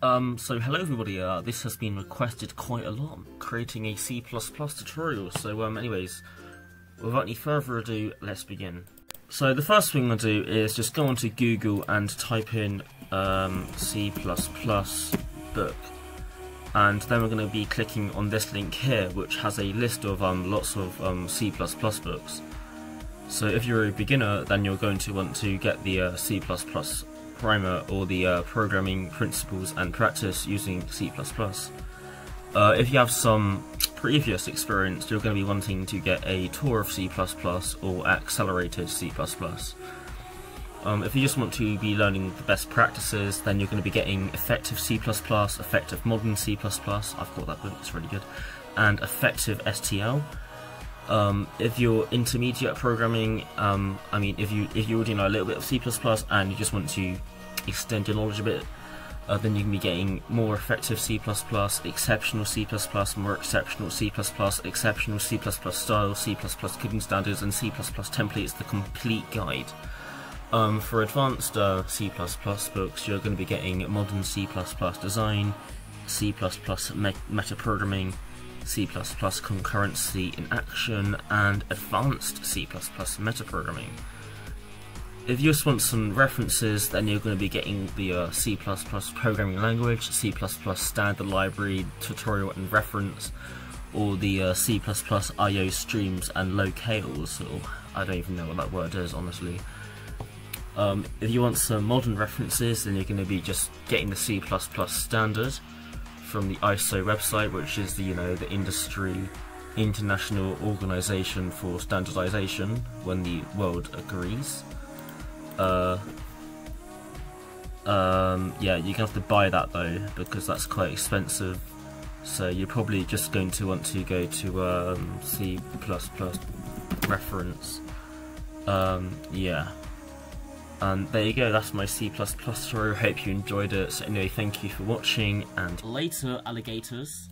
So hello everybody, this has been requested quite a lot, creating a C++ tutorial. So anyways, without any further ado, let's begin. So the first thing I'm going to do is just go onto Google and type in C++ book. And then we're going to be clicking on this link here, which has a list of lots of C++ books. So if you're a beginner, then you're going to want to get the C++ primer, or the programming principles and practice using C++. If you have some previous experience, you're going to be wanting to get a tour of C++ or accelerated C++. If you just want to be learning the best practices, then you're going to be getting effective C++, effective modern C++, I've got that book, it's really good, and effective STL. If you're intermediate at programming, I mean, if you already know a little bit of C++ and you just want to extend your knowledge a bit, then you can be getting more effective C++, exceptional C++, more exceptional C++, exceptional C++ style, C++ coding standards, and C++ templates, the complete guide. For advanced C++ books, you're going to be getting modern C++ design, C++ metaprogramming, C++ concurrency in action, and advanced C++ metaprogramming. If you just want some references, then you're going to be getting the C++ programming language, C++ standard library, tutorial and reference, or the C++ IO streams and locales, or I don't even know what that word is, honestly. If you want some modern references, then you're going to be just getting the C++ standard from the ISO website, which is the the industry international organization for standardization when the world agrees. Yeah, you're gonna have to buy that though, because that's quite expensive, so you're probably just going to want to go to C++ reference. Yeah, and there you go, that's my C++ tutorial. Hope you enjoyed it. So anyway, thank you for watching, and later, alligators.